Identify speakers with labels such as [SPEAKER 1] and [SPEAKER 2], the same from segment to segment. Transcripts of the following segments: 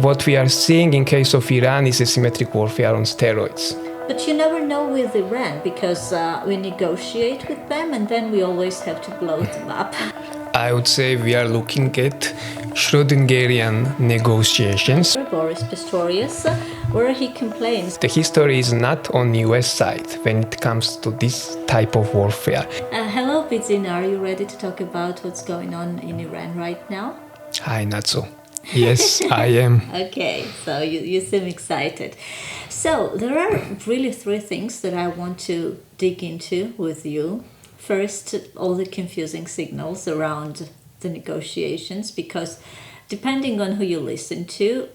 [SPEAKER 1] What we are seeing in case of Iran is asymmetric warfare on steroids.
[SPEAKER 2] But you never know with Iran, because we negotiate with them and then we always have to blow them up.
[SPEAKER 1] I would say we are looking at Schrödingerian negotiations.
[SPEAKER 2] Boris Pistorius, where he complains.
[SPEAKER 1] The history is not on the US side when it comes to this type of warfare.
[SPEAKER 2] Hello, Bidzina. Are you ready to talk about what's going on in Iran right now?
[SPEAKER 1] Hi, Natso. Yes, I am.
[SPEAKER 2] Okay, so you seem excited. So there are really three things that I want to dig into with you. First, all the confusing signals around the negotiations, because depending on who you listen to,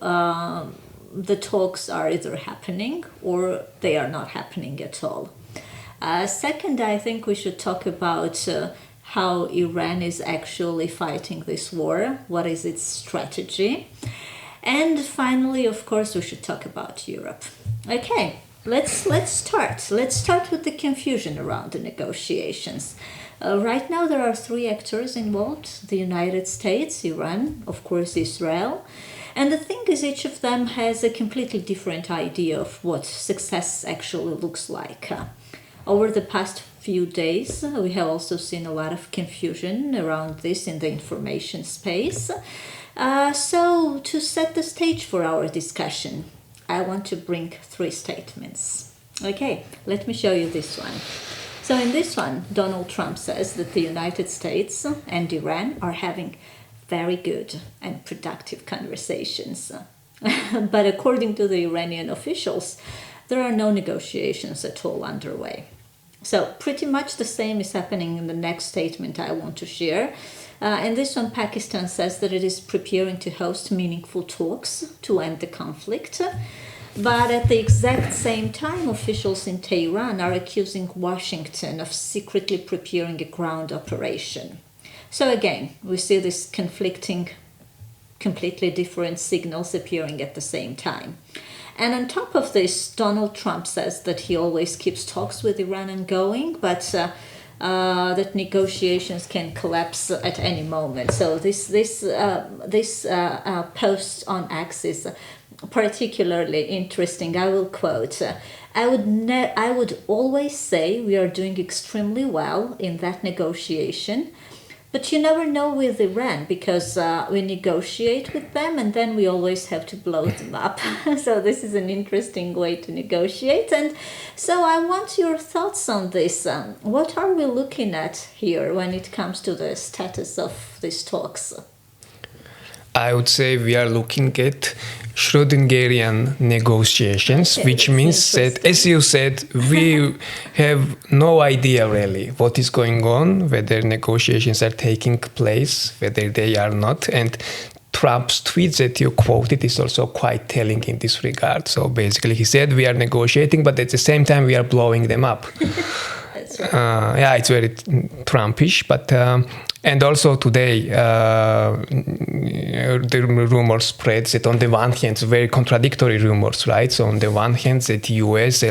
[SPEAKER 2] the talks are either happening or they are not happening at all. Second, I think we should talk about how Iran is actually fighting this war. What is its strategy? And finally, of course, we should talk about Europe. Okay, let's start. Let's start with the confusion around the negotiations. Right now, there are three actors involved: the United States, Iran, of course, Israel. And the thing is, each of them has a completely different idea of what success actually looks like. Over the past few days, we have also seen a lot of confusion around this in the information space. So to set the stage for our discussion, I want to bring three statements. Okay, let me show you this one. So in this one, Donald Trump says that the United States and Iran are having very good and productive conversations. But according to the Iranian officials, there are no negotiations at all underway. So pretty much the same is happening in the next statement I want to share. In this one, Pakistan says that it is preparing to host meaningful talks to end the conflict. But at the exact same time, officials in Tehran are accusing Washington of secretly preparing a ground operation. So again, we see these conflicting, completely different signals appearing at the same time. And on top of this, Donald Trump says that he always keeps talks with Iran ongoing, but that negotiations can collapse at any moment. So this post on X is particularly interesting. I will quote: I would always say we are doing extremely well in that negotiation. But you never know with Iran, because we negotiate with them and then we always have to blow them up. So this is an interesting way to negotiate. And so I want your thoughts on this. What are we looking at here when it comes to the status of these talks?
[SPEAKER 1] I would say we are looking at Schrödingerian negotiations, okay, which means that, as you said, we have no idea really what is going on, whether negotiations are taking place, whether they are not. And Trump's tweet that you quoted is also quite telling in this regard. So basically he said we are negotiating, but at the same time we are blowing them up.
[SPEAKER 2] That's right.
[SPEAKER 1] Yeah, it's very Trumpish, but and also today the rumor spreads that on the one hand, very contradictory rumors, right? So on the one hand, that the US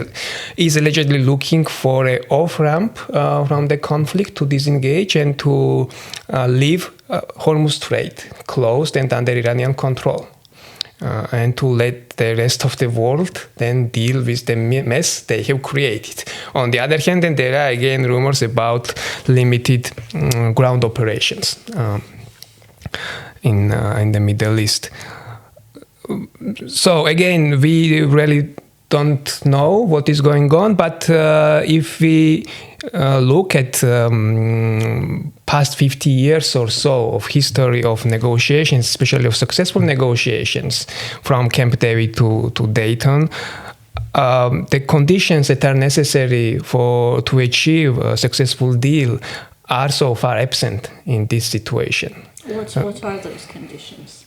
[SPEAKER 1] is allegedly looking for an off-ramp from the conflict to disengage and to leave Hormuz Strait closed and under Iranian control. And to let the rest of the world then deal with the mess they have created. On the other hand, then there are again rumors about limited ground operations in the Middle East. So again, we really don't know what is going on, but if we look at past 50 years or so of history of negotiations, especially of successful negotiations from Camp David to Dayton, the conditions that are necessary to achieve a successful deal are so far absent in this situation.
[SPEAKER 2] What are those conditions?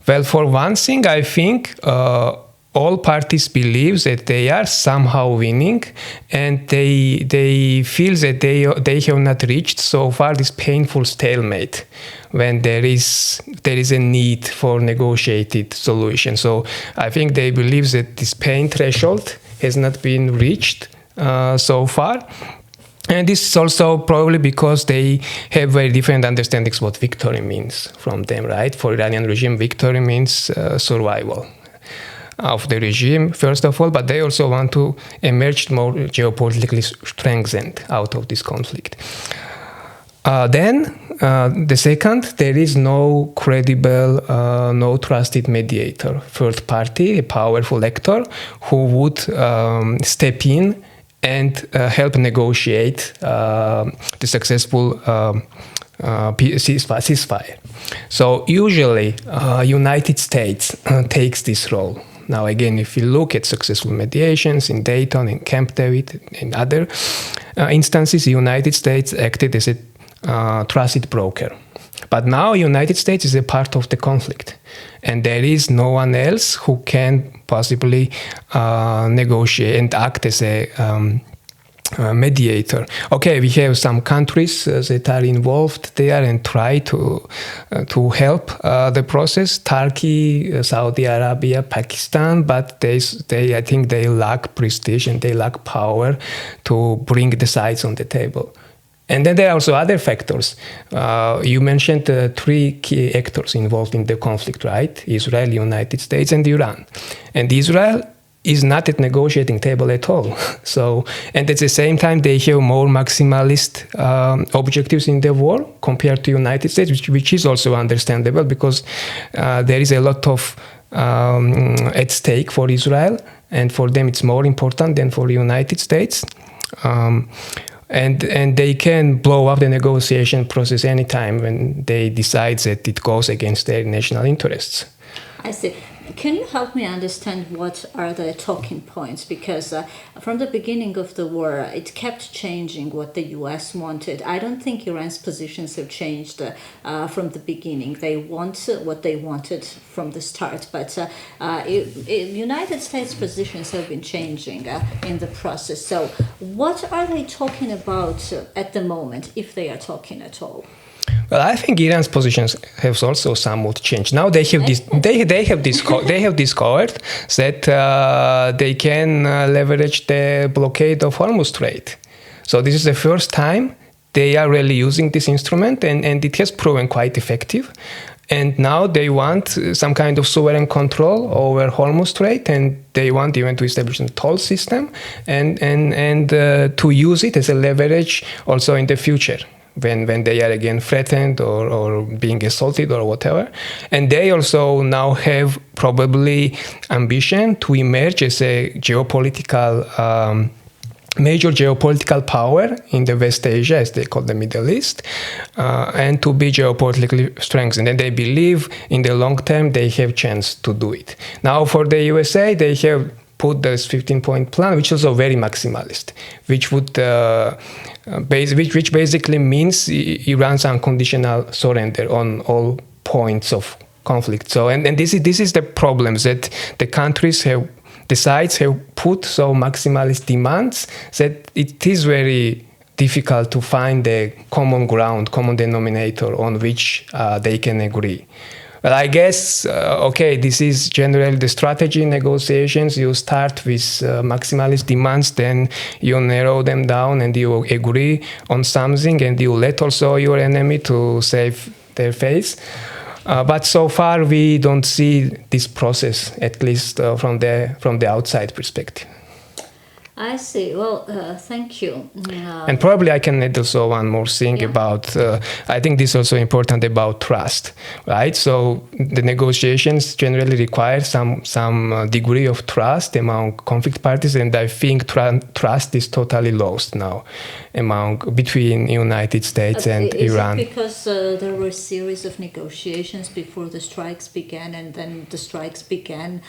[SPEAKER 1] Well, for one thing, I think all parties believe that they are somehow winning, and they feel that they have not reached so far this painful stalemate when there is a need for negotiated solution. So I think they believe that this pain threshold has not been reached so far. And this is also probably because they have very different understandings what victory means from them, right? For Iranian regime, victory means survival of the regime, first of all, but they also want to emerge more geopolitically strengthened out of this conflict. Then, the second, there is no credible, no trusted mediator, third party, a powerful actor who would step in and help negotiate the successful ceasefire. So usually, United States takes this role. Now, again, if you look at successful mediations in Dayton, in Camp David, in other instances, the United States acted as a trusted broker. But now United States is a part of the conflict, and there is no one else who can possibly negotiate and act as a mediator. Okay, we have some countries that are involved there and try to help the process. Turkey, Saudi Arabia, Pakistan, but they I think they lack prestige and they lack power to bring the sides on the table. And then there are also other factors. You mentioned three key actors involved in the conflict, right? Israel, United States, and Iran. And Israel is not at negotiating table at all. So, and at the same time, they have more maximalist objectives in the war compared to United States, which is also understandable because there is a lot of at stake for Israel, and for them it's more important than for the United States. And they can blow up the negotiation process anytime when they decide that it goes against their national interests.
[SPEAKER 2] I see. Can you help me understand what are the talking points? Because from the beginning of the war, it kept changing what the U.S. wanted. I don't think Iran's positions have changed from the beginning. They want what they wanted from the start. But United States positions have been changing in the process. So what are they talking about at the moment, if they are talking at all?
[SPEAKER 1] Well, I think Iran's positions have also somewhat changed. Now they have discovered that they can leverage the blockade of Hormuz Strait. So this is the first time they are really using this instrument, and it has proven quite effective. And now they want some kind of sovereign control over Hormuz Strait, and they want even to establish a toll system and to use it as a leverage also in the future, when they are again threatened or being assaulted or whatever. And they also now have probably ambition to emerge as a geopolitical major geopolitical power in the West Asia, as they call the Middle East, and to be geopolitically strengthened. And they believe in the long term they have chance to do it. Now for the USA, they have put this 15-point plan, which is also very maximalist, which would which basically means Iran's unconditional surrender on all points of conflict. So, and this is the problem, that the countries have, the sides have put so maximalist demands that it is very difficult to find a common ground, common denominator on which they can agree. Well, I guess, okay, this is generally the strategy in negotiations. You start with maximalist demands, then you narrow them down and you agree on something, and you let also your enemy to save their face. But so far, we don't see this process, at least from the outside perspective.
[SPEAKER 2] I see. Well, thank you.
[SPEAKER 1] And probably I can add also one more thing about, I think this is also important about trust, right? So the negotiations generally require some degree of trust among conflict parties, and I think trust is totally lost now between United States and Iran.
[SPEAKER 2] Is it because there were a series of negotiations before the strikes began, and then the strikes began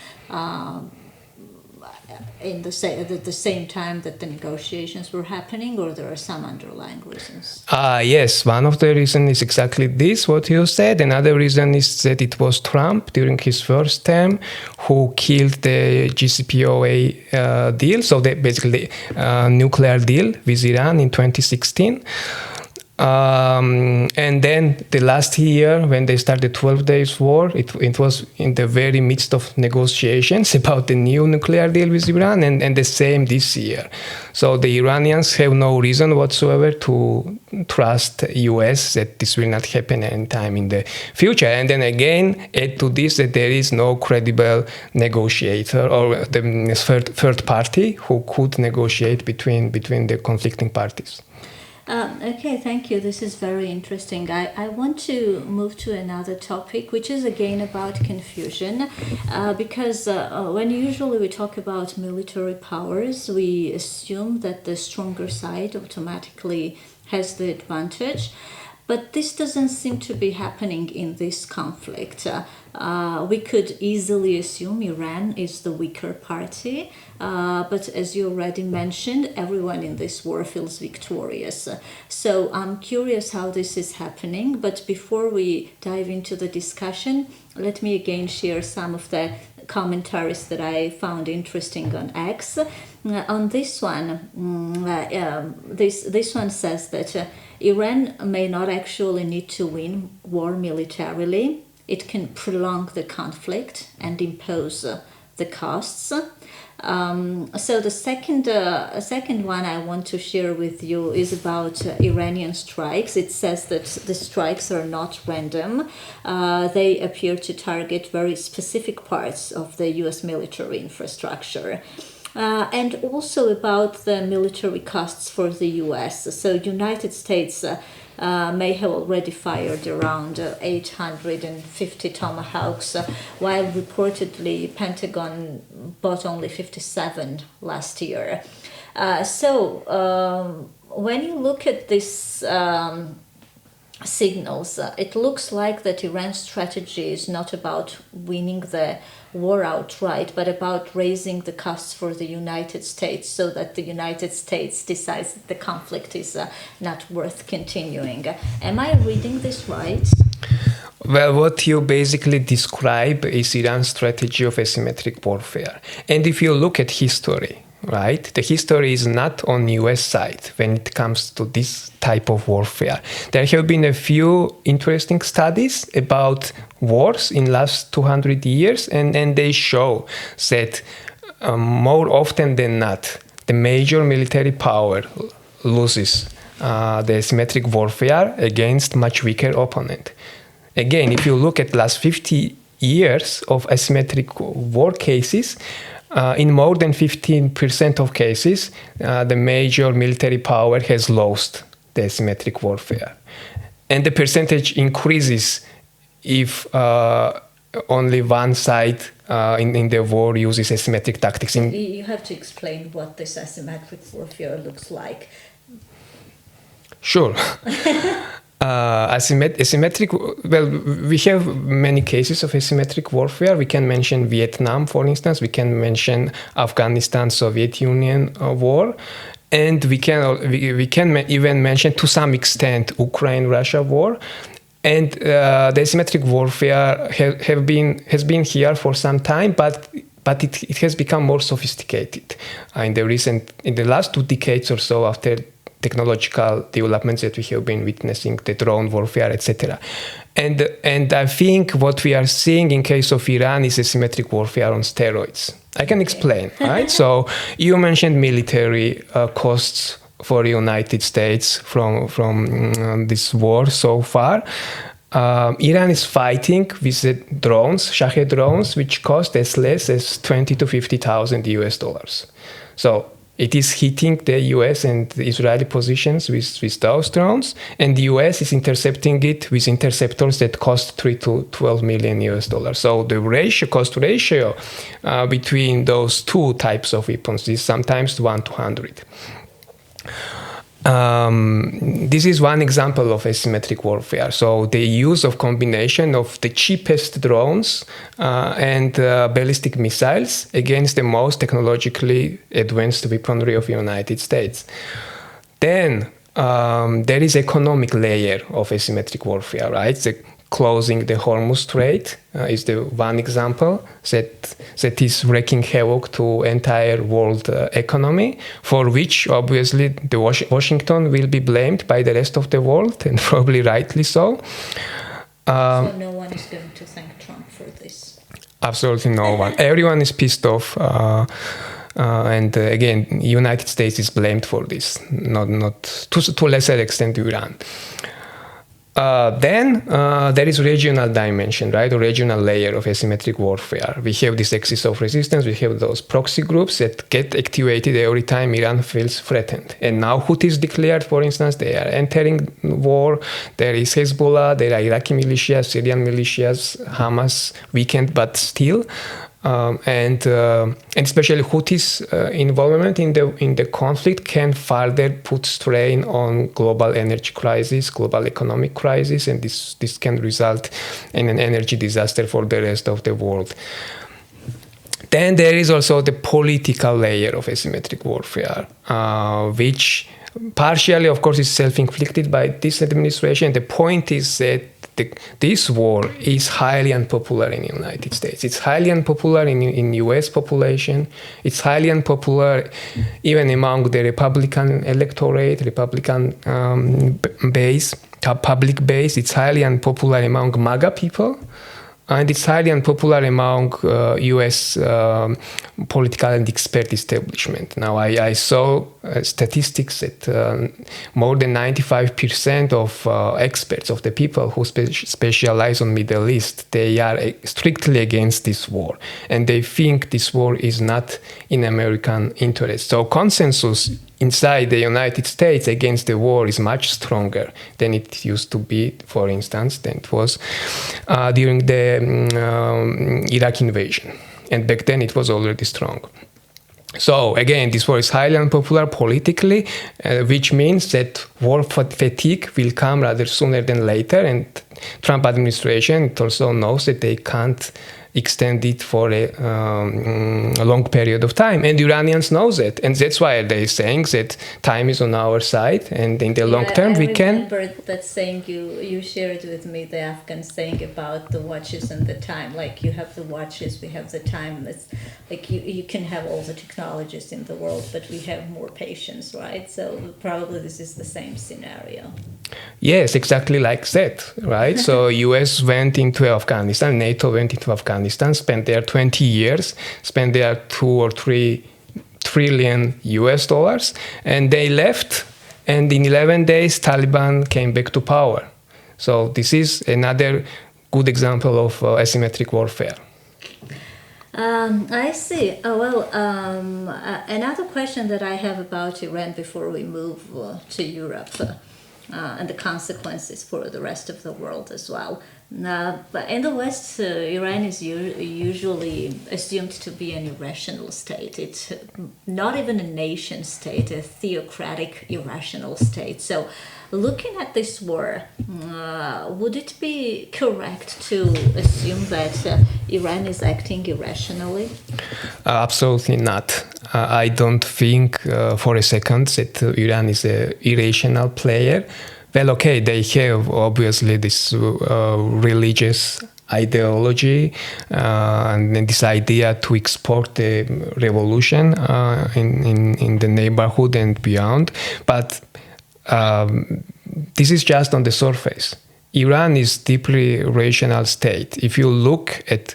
[SPEAKER 2] in the same time that the negotiations were happening, or there are some underlying reasons?
[SPEAKER 1] Yes, one of the reasons is exactly this, what you said. Another reason is that it was Trump during his first term who killed the JCPOA deal, so basically nuclear deal with Iran in 2016. And then the last year, when they started 12 Days War, it was in the very midst of negotiations about the new nuclear deal with Iran, and the same this year. So the Iranians have no reason whatsoever to trust US that this will not happen anytime in the future. And then again, add to this that there is no credible negotiator or the third party who could negotiate between the conflicting parties.
[SPEAKER 2] Okay, thank you. This is very interesting. I want to move to another topic, which is again about confusion, because when usually we talk about military powers, we assume that the stronger side automatically has the advantage. But this doesn't seem to be happening in this conflict. We could easily assume Iran is the weaker party, but as you already mentioned, everyone in this war feels victorious. So I'm curious how this is happening, but before we dive into the discussion, let me again share some of the commentaries that I found interesting on X. On this one, this one says that Iran may not actually need to win war militarily. It can prolong the conflict and impose the costs. So the second one I want to share with you is about Iranian strikes. It says that the strikes are not random. They appear to target very specific parts of the US military infrastructure. And also about the military costs for the US. So United States may have already fired around 850 Tomahawks, while reportedly Pentagon bought only 57 last year. So when you look at this signals, it looks like that Iran's strategy is not about winning the war outright, but about raising the costs for the United States so that the United States decides that the conflict is not worth continuing. Am I reading this right?
[SPEAKER 1] Well, what you basically describe is Iran's strategy of asymmetric warfare. And if you look at history, right, the history is not on US side when it comes to this type of warfare. There have been a few interesting studies about wars in last 200 years, and they show that more often than not, the major military power loses the asymmetric warfare against much weaker opponent. Again, if you look at last 50 years of asymmetric war cases, in more than 15% of cases, the major military power has lost the asymmetric warfare. And the percentage increases if only one side in the war uses asymmetric tactics.
[SPEAKER 2] You have to explain what this asymmetric warfare looks like.
[SPEAKER 1] Sure. Asymmetric, well, we have many cases of asymmetric warfare. We can mention Vietnam, for instance. We can mention Afghanistan, Soviet Union war. And we can even mention, to some extent, Ukraine-Russia war. And the asymmetric warfare has been here for some time, but it has become more sophisticated in the last 2 decades or so, after technological developments that we have been witnessing, the drone warfare, etc. And I think what we are seeing in case of Iran is asymmetric warfare on steroids. I can explain, right? So you mentioned military costs for the United States from this war so far. Iran is fighting with the drones, Shahed drones, which cost as less as $20,000 to $50,000. So it is hitting the US and the Israeli positions with those drones, and the US is intercepting it with interceptors that cost $3 to $12 million. So the cost ratio between those two types of weapons is sometimes 1 to 100. This is one example of asymmetric warfare. So the use of combination of the cheapest drones and ballistic missiles against the most technologically advanced weaponry of the United States. Then there is economic layer of asymmetric warfare, right? The closing the Hormuz Strait is the one example that is wreaking havoc to entire world economy, for which obviously the Washington will be blamed by the rest of the world, and probably rightly so.
[SPEAKER 2] So no one is going to thank Trump for this.
[SPEAKER 1] Absolutely no one. Everyone is pissed off. And again, United States is blamed for this, not to a lesser extent Iran. Then there is regional dimension, right? A regional layer of asymmetric warfare. We have this axis of resistance. We have those proxy groups that get activated every time Iran feels threatened. And now Houthis declared, for instance, they are entering war. There is Hezbollah, there are Iraqi militias, Syrian militias, Hamas weakened, but still. And especially Houthis' involvement in the conflict can further put strain on global energy crisis, global economic crisis, and this can result in an energy disaster for the rest of the world. Then there is also the political layer of asymmetric warfare, which partially, of course, is self-inflicted by this administration. The point is that this war is highly unpopular in the United States. It's highly unpopular in U.S. population. It's highly unpopular even among the Republican electorate, Republican base, public base. It's highly unpopular among MAGA people. And it's highly unpopular among U.S. Political and expert establishment. Now, I saw statistics that more than 95% of experts, of the people who specialize on Middle East, they are strictly against this war. And they think this war is not in American interest. So consensus inside the United States against the war is much stronger than it used to be, for instance, than it was during the Iraq invasion. And back then it was already strong. So again, this war is highly unpopular politically, which means that war fatigue will come rather sooner than later. And Trump administration, it also knows that they can't extend it for a long period of time. And Iranians know that. And that's why they're saying that time is on our side. And in the long term, we can...
[SPEAKER 2] I remember that saying you shared with me, the Afghan saying about the watches and the time. Like, you have the watches, we have the time. It's like you can have all the technologies in the world, but we have more patience, right? So probably this is the same scenario.
[SPEAKER 1] Yes, exactly like that, right? So US went into Afghanistan, NATO went into Afghanistan, spent there 20 years, spent there 2 or 3 trillion US dollars, and they left, and in 11 days, Taliban came back to power. So this is another good example of asymmetric warfare.
[SPEAKER 2] I see. Another question that I have about Iran before we move to Europe and the consequences for the rest of the world as well. But in the West, Iran is usually assumed to be an irrational state. It's not even a nation state, a theocratic, irrational state. So looking at this war, would it be correct to assume that Iran is acting irrationally?
[SPEAKER 1] Absolutely not. I don't think for a second that Iran is an irrational player. Well, okay, they have obviously this religious ideology and this idea to export the revolution in the neighborhood and beyond. But this is just on the surface. Iran is deeply rational state. If you look at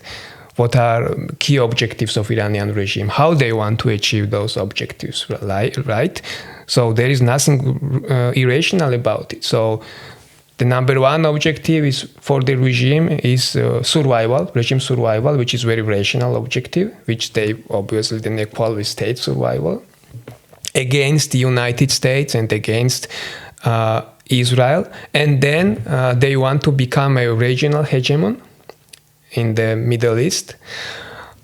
[SPEAKER 1] what are key objectives of Iranian regime, how they want to achieve those objectives, right? So there is nothing irrational about it. So the number one objective is for the regime is survival, regime survival, which is very rational objective, which they obviously then equal with state survival against the United States and against Israel. And then they want to become a regional hegemon in the Middle East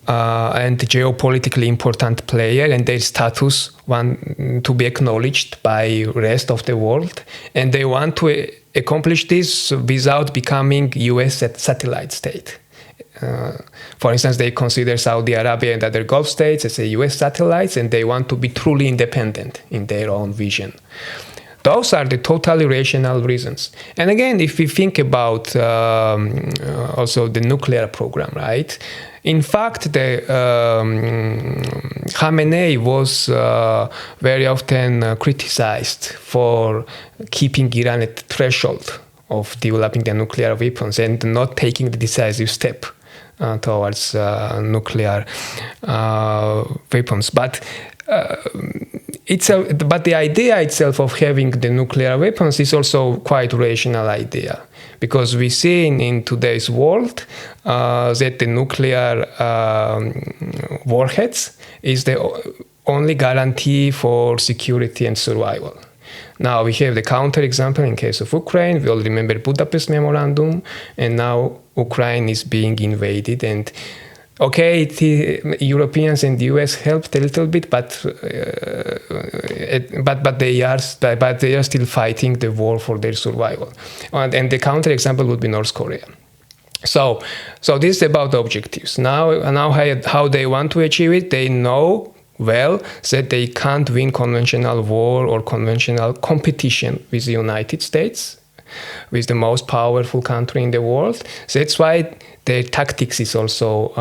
[SPEAKER 1] and geopolitically important player, and their status want to be acknowledged by rest of the world. And they want to accomplish this without becoming US satellite state. For instance, they consider Saudi Arabia and other Gulf states as a US satellites, and they want to be truly independent in their own vision. Those are the totally rational reasons. And again, if we think about also the nuclear program, right? In fact, the Khamenei was very often criticized for keeping Iran at the threshold of developing the nuclear weapons and not taking the decisive step towards nuclear weapons. But the idea itself of having the nuclear weapons is also quite a rational idea, because we see in today's world that the nuclear warheads is the only guarantee for security and survival. Now we have the counterexample in case of Ukraine. We all remember Budapest Memorandum, and now Ukraine is being invaded. And okay, Europeans and the US helped a little bit, but they are still fighting the war for their survival. And the counterexample would be North Korea. So this is about the objectives. Now how they want to achieve it, they know well that they can't win conventional war or conventional competition with the United States, with the most powerful country in the world. That's why their tactics is also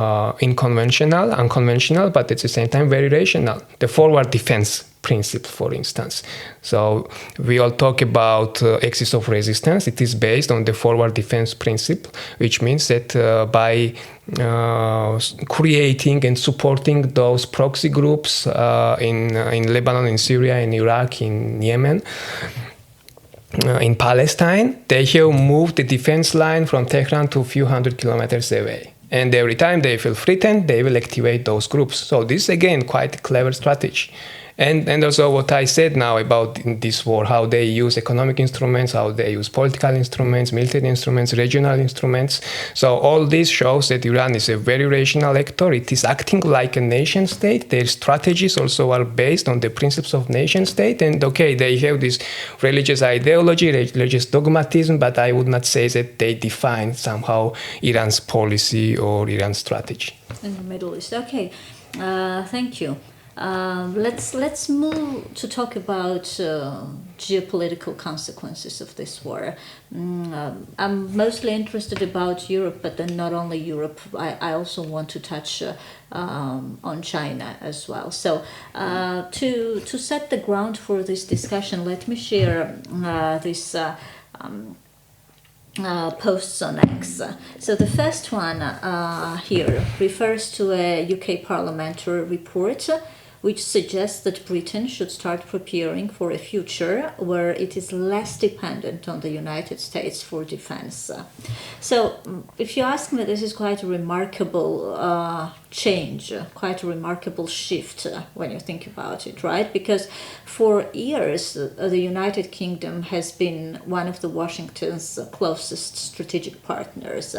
[SPEAKER 1] unconventional, but at the same time very rational. The forward defense principle, for instance. So we all talk about axis of resistance. It is based on the forward defense principle, which means that by creating and supporting those proxy groups in Lebanon, in Syria, in Iraq, in Yemen, in Palestine, they have moved the defense line from Tehran to a few hundred kilometers away. And every time they feel threatened, they will activate those groups. So this is, again, quite a clever strategy. And also what I said now about this war, how they use economic instruments, how they use political instruments, military instruments, regional instruments. So all this shows that Iran is a very rational actor. It is acting like a nation state. Their strategies also are based on the principles of nation state. And okay, they have this religious ideology, religious dogmatism, but I would not say that they define somehow Iran's policy or Iran's strategy.
[SPEAKER 2] In the Middle East. Okay, thank you. Let's move to talk about geopolitical consequences of this war. I'm mostly interested about Europe, but then not only Europe. I also want to touch on China as well. So to set the ground for this discussion, let me share this. Posts on X. So the first one here refers to a UK parliamentary report which suggests that Britain should start preparing for a future where it is less dependent on the United States for defense. So if you ask me, this is quite a remarkable change, quite a remarkable shift when you think about it, right? Because for years, the United Kingdom has been one of the Washington's closest strategic partners.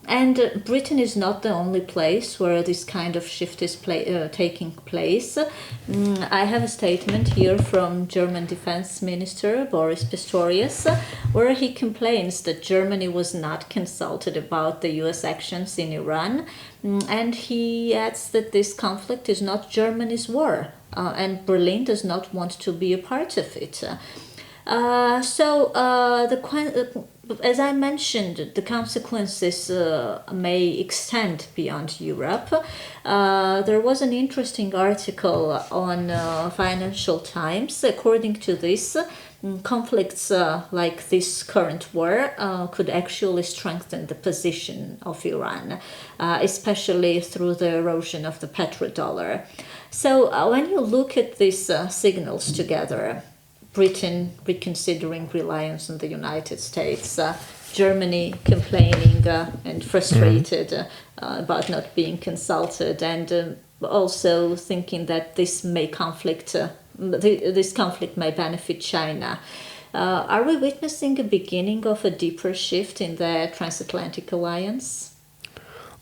[SPEAKER 2] And Britain is not the only place where this kind of shift is taking place. I have a statement here from German Defense Minister Boris Pistorius, where he complains that Germany was not consulted about the US actions in Iran. And he adds that this conflict is not Germany's war, and Berlin does not want to be a part of it. As I mentioned, the consequences may extend beyond Europe. There was an interesting article on Financial Times. According to this, conflicts like this current war could actually strengthen the position of Iran, especially through the erosion of the petrodollar. So when you look at these signals together, Britain reconsidering reliance on the United States, Germany complaining and frustrated about not being consulted, and also thinking that this conflict may benefit China. Are we witnessing a beginning of a deeper shift in the transatlantic alliance?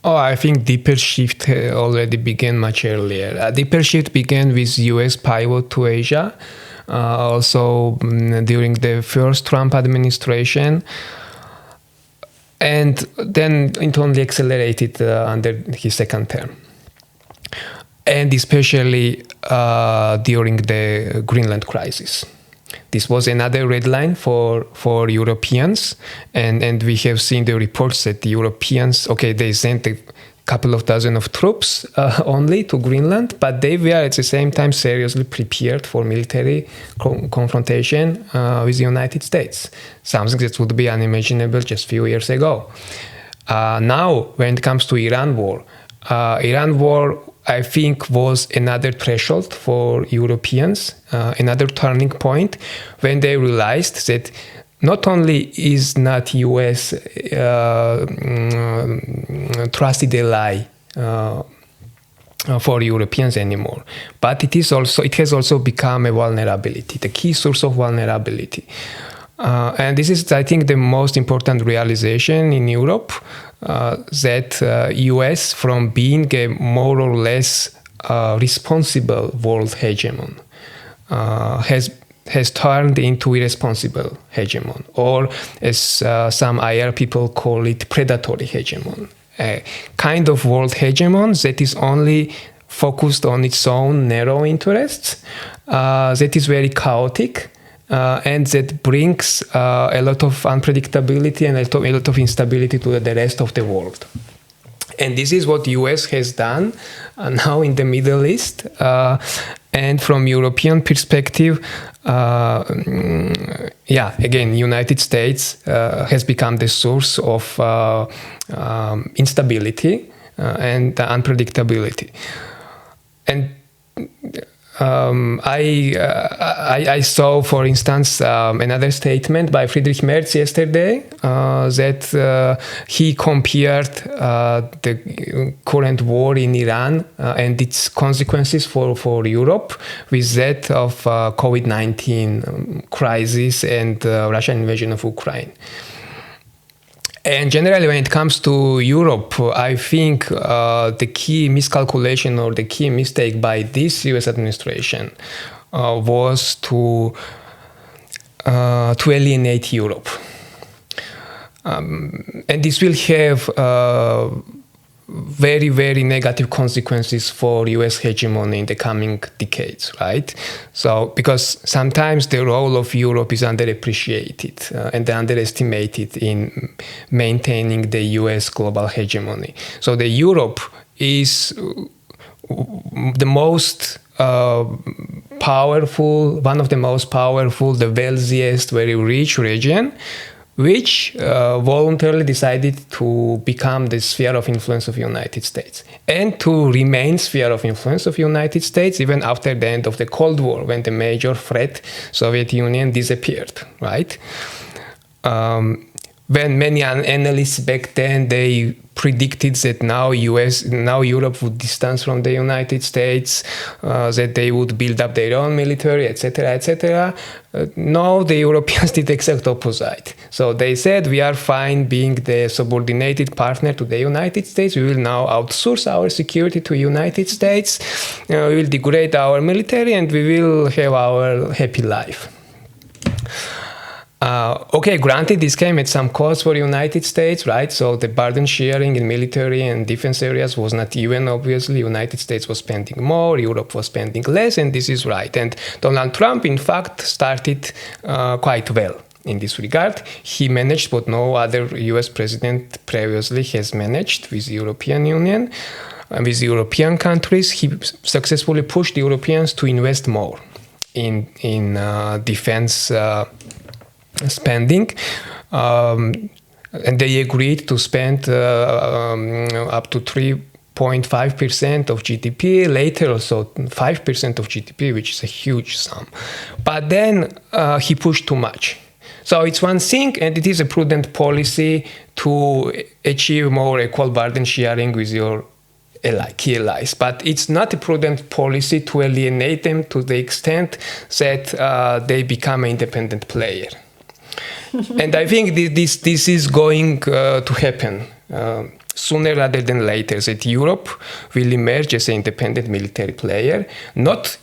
[SPEAKER 1] Oh, I think deeper shift already began much earlier. A deeper shift began with US pivot to Asia. Also during the first Trump administration, and then it only accelerated under his second term, and especially during the Greenland crisis. This was another red line for Europeans, and we have seen the reports that the Europeans, they sent a couple of dozen of troops only to Greenland, but they were at the same time seriously prepared for military confrontation with the United States, something that would be unimaginable just a few years ago. Now, when it comes to Iran war, I think, was another threshold for Europeans, another turning point when they realized that not only is not U.S. Trusted ally for Europeans anymore, but it has also become a vulnerability, the key source of vulnerability. And this is, I think, the most important realization in Europe, that U.S., from being a more or less responsible world hegemon, has turned into irresponsible hegemon, or as some IR people call it, predatory hegemon, a kind of world hegemon that is only focused on its own narrow interests, that is very chaotic, and that brings a lot of unpredictability and a lot of instability to the rest of the world. And this is what US has done now in the Middle East. And from European perspective, again, United States has become the source of instability and unpredictability. And I saw, for instance, another statement by Friedrich Merz yesterday that he compared the current war in Iran and its consequences for Europe with that of COVID-19 crisis and Russian invasion of Ukraine. And generally, when it comes to Europe, I think the key miscalculation or the key mistake by this US administration was to alienate Europe. And this will have very, very negative consequences for US hegemony in the coming decades, right? So, because sometimes the role of Europe is underappreciated and underestimated in maintaining the US global hegemony. So the Europe is the most powerful, one of the most powerful, the wealthiest, very rich region, which voluntarily decided to become the sphere of influence of the United States and to remain sphere of influence of the United States even after the end of the Cold War, when the major threat, Soviet Union, disappeared, right? When many analysts back then, they predicted that now Europe would distance from the United States, that they would build up their own military, etc., etc. No, the Europeans did the exact opposite. So they said, we are fine being the subordinated partner to the United States. We will now outsource our security to the United States. We will degrade our military and we will have our happy life. Granted, this came at some cost for the United States, right? So the burden sharing in military and defense areas was not even, obviously. The United States was spending more, Europe was spending less, and this is right. And Donald Trump, in fact, started quite well in this regard. He managed what no other US president previously has managed with the European Union. And with the European countries, he successfully pushed the Europeans to invest more in defense spending, and they agreed to spend up to 3.5% of GDP, later also 5% of GDP, which is a huge sum. But then he pushed too much. So it's one thing, and it is a prudent policy to achieve more equal burden sharing with your key allies. But it's not a prudent policy to alienate them to the extent that they become an independent player. And I think this is going to happen sooner rather than later, that Europe will emerge as an independent military player, not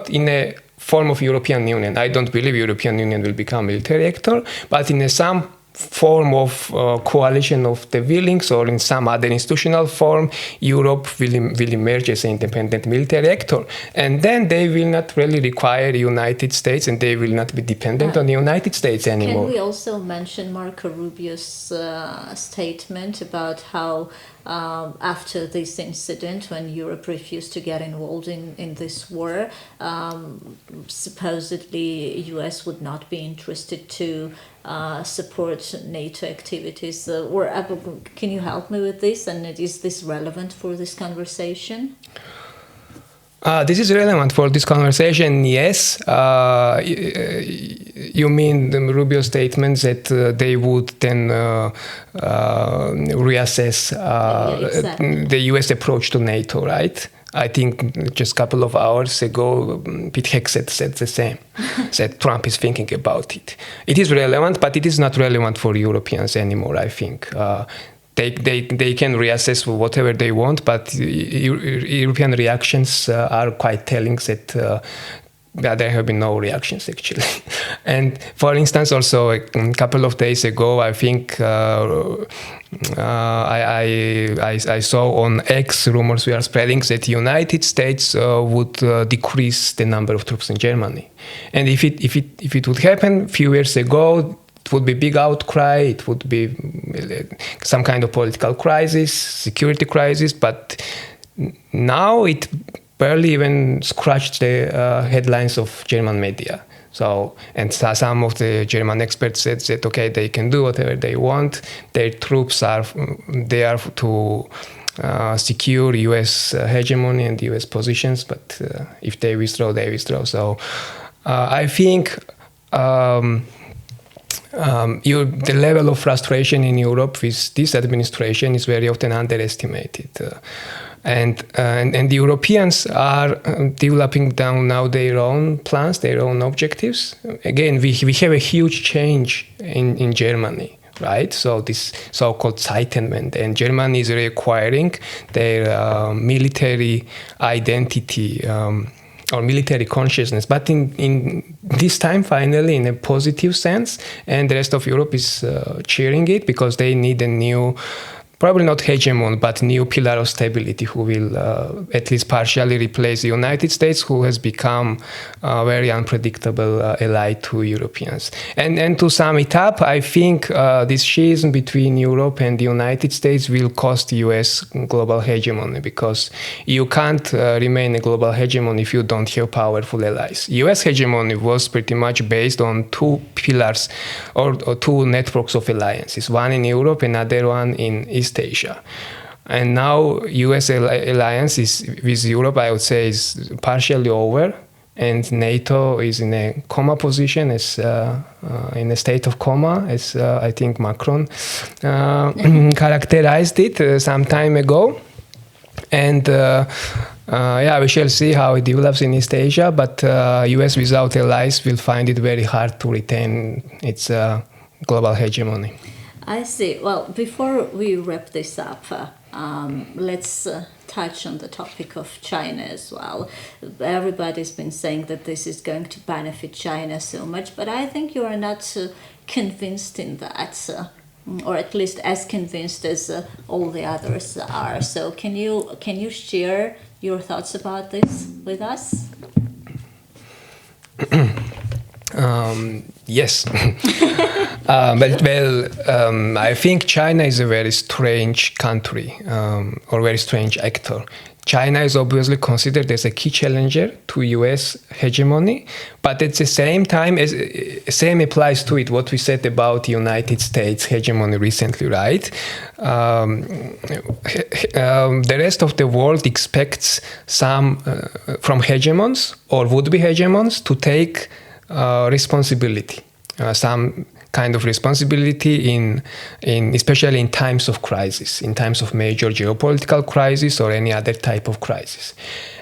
[SPEAKER 1] in a form of European Union. I don't believe European Union will become a military actor, but in some form of coalition of the willings or in some other institutional form, Europe will emerge as an independent military actor. And then they will not really require the United States, and they will not be dependent on the United States anymore.
[SPEAKER 2] Can we also mention Marco Rubio's statement about how after this incident, when Europe refused to get involved in this war, supposedly US would not be interested to support NATO activities. Can you help me with this? And is this relevant for this conversation?
[SPEAKER 1] This is relevant for this conversation, yes. You mean the Rubio statements that they would then reassess
[SPEAKER 2] exactly.
[SPEAKER 1] the US approach to NATO, right? I think just a couple of hours ago, Pete Hegseth said the same, said Trump is thinking about it. It is relevant, but it is not relevant for Europeans anymore, I think. They can reassess whatever they want, but European reactions are quite telling that there have been no reactions, actually. And for instance, also a couple of days ago, I think I saw on X rumors were spreading that the United States would decrease the number of troops in Germany. And if it would happen a few years ago, it would be big outcry, it would be some kind of political crisis, security crisis, but now it barely even scratched the headlines of German media. So, and some of the German experts said that, okay, they can do whatever they want. Their troops are there to secure US hegemony and US positions, but if they withdraw, they withdraw. So I think the level of frustration in Europe with this administration is very often underestimated. And the Europeans are developing down now their own plans, their own objectives. Again, we have a huge change in Germany, right? So this so-called Zeitenwende, and Germany is reacquiring their military identity or military consciousness, but in this time finally in a positive sense, and the rest of Europe is cheering it because they need a new, probably not hegemon, but new pillar of stability who will at least partially replace the United States, who has become a very unpredictable ally to Europeans. And to sum it up, I think this schism between Europe and the United States will cost the US global hegemony, because you can't remain a global hegemon if you don't have powerful allies. US hegemony was pretty much based on two pillars or two networks of alliances, one in Europe, another one in East Asia. And now US alliance with Europe, I would say, is partially over, and NATO is in a coma position, as in a state of coma, as I think Macron characterized it some time ago. And we shall see how it develops in East Asia, but US without allies will find it very hard to retain its global hegemony.
[SPEAKER 2] I see. Well, before we wrap this up, let's touch on the topic of China as well. Everybody's been saying that this is going to benefit China so much, but I think you are not convinced in that, or at least as convinced as all the others are. So can you share your thoughts about this with us?
[SPEAKER 1] Yes. I think China is a very strange country, or very strange actor. China is obviously considered as a key challenger to US hegemony, but at the same time, same applies to it, what we said about the United States hegemony recently, right? The rest of the world expects some from hegemons or would-be hegemons to take responsibility, some kind of responsibility in especially in times of crisis, in times of major geopolitical crisis or any other type of crisis.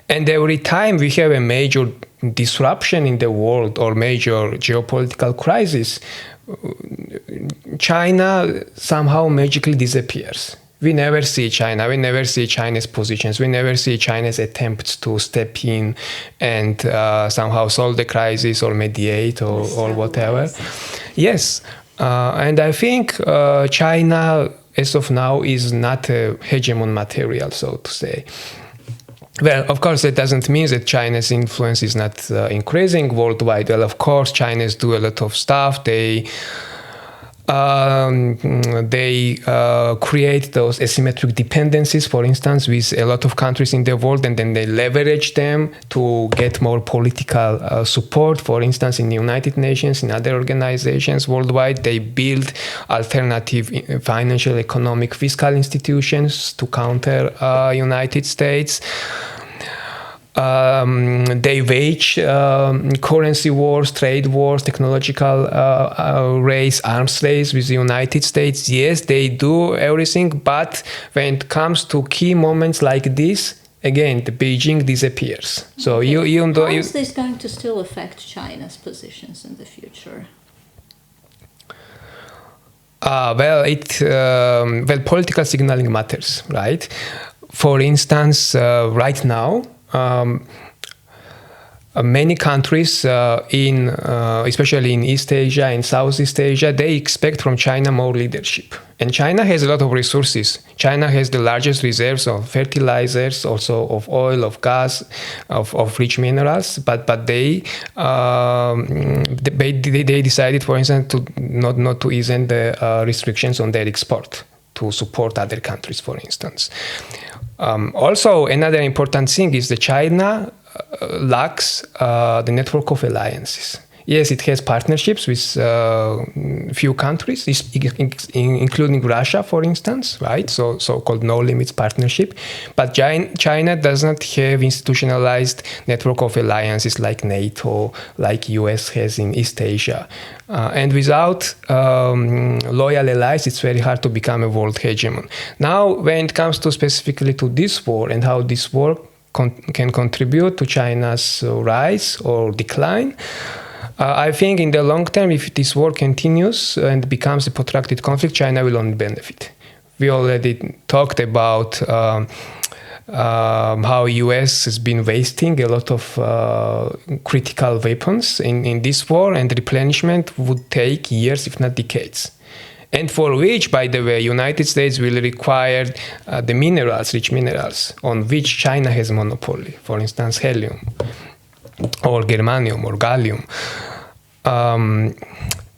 [SPEAKER 1] And every time we have a major disruption in the world or major geopolitical crisis, China somehow magically disappears. We never see China. We never see China's positions. We never see China's attempts to step in and somehow solve the crisis or mediate or whatever. Yes. And I think China, as of now, is not a hegemon material, so to say. Well, of course, that doesn't mean that China's influence is not increasing worldwide. Well, of course, Chinese do a lot of stuff. They create those asymmetric dependencies, for instance, with a lot of countries in the world, and then they leverage them to get more political support. For instance, in the United Nations, in other organizations worldwide, they build alternative financial, economic, fiscal institutions to counter United States. They wage currency wars, trade wars, technological race, arms race with the United States. Yes, they do everything, but when it comes to key moments like this, again, the Beijing disappears. So
[SPEAKER 2] okay.
[SPEAKER 1] How
[SPEAKER 2] is this going to still affect China's positions in the future?
[SPEAKER 1] Political signaling matters, right? For instance, right now, many countries, especially in East Asia and Southeast Asia, they expect from China more leadership. And China has a lot of resources. China has the largest reserves of fertilizers, also of oil, of gas, of rich minerals. But they decided, for instance, to not to ease the restrictions on their export to support other countries, for instance. Also, another important thing is that China lacks the network of alliances. Yes, it has partnerships with few countries, including Russia, for instance, right? So-called no limits partnership. But China does not have institutionalized network of alliances like NATO, like US has in East Asia. And without loyal allies, it's very hard to become a world hegemon. Now, when it comes to specifically to this war and how this war can contribute to China's rise or decline, I think in the long term, if this war continues and becomes a protracted conflict, China will only benefit. We already talked about how US has been wasting a lot of critical weapons in this war, and replenishment would take years, if not decades. And for which, by the way, United States will require the minerals, rich minerals, on which China has monopoly. For instance, helium, or germanium, or gallium.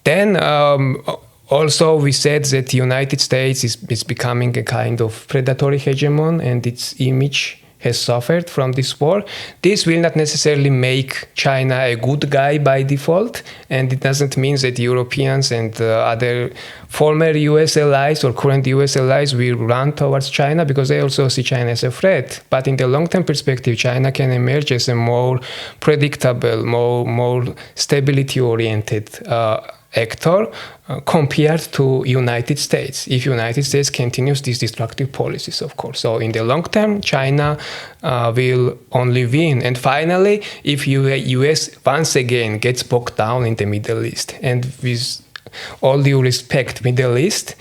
[SPEAKER 1] Then also we said that the United States is becoming a kind of predatory hegemon, and its image has suffered from this war. This will not necessarily make China a good guy by default, and it doesn't mean that Europeans and other former US allies or current US allies will run towards China, because they also see China as a threat. But in the long-term perspective, China can emerge as a more predictable, more stability-oriented actor compared to United States, if United States continues these destructive policies, of course. So in the long term, China will only win. And finally, if US once again gets bogged down in the Middle East, and with all due respect, Middle East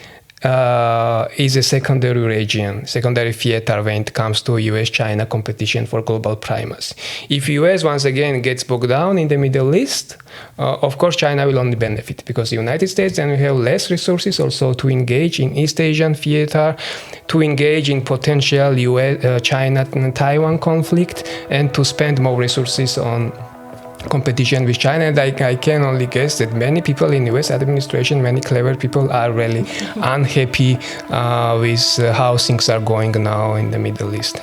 [SPEAKER 1] is a secondary region, secondary theater when it comes to US-China competition for global primacy. If US once again gets bogged down in the Middle East, of course China will only benefit, because the United States then will have less resources also to engage in East Asian theater, to engage in potential China-Taiwan conflict, and to spend more resources on competition with China. And I can only guess that many people in the US administration, many clever people, are really unhappy with how things are going now in the Middle East.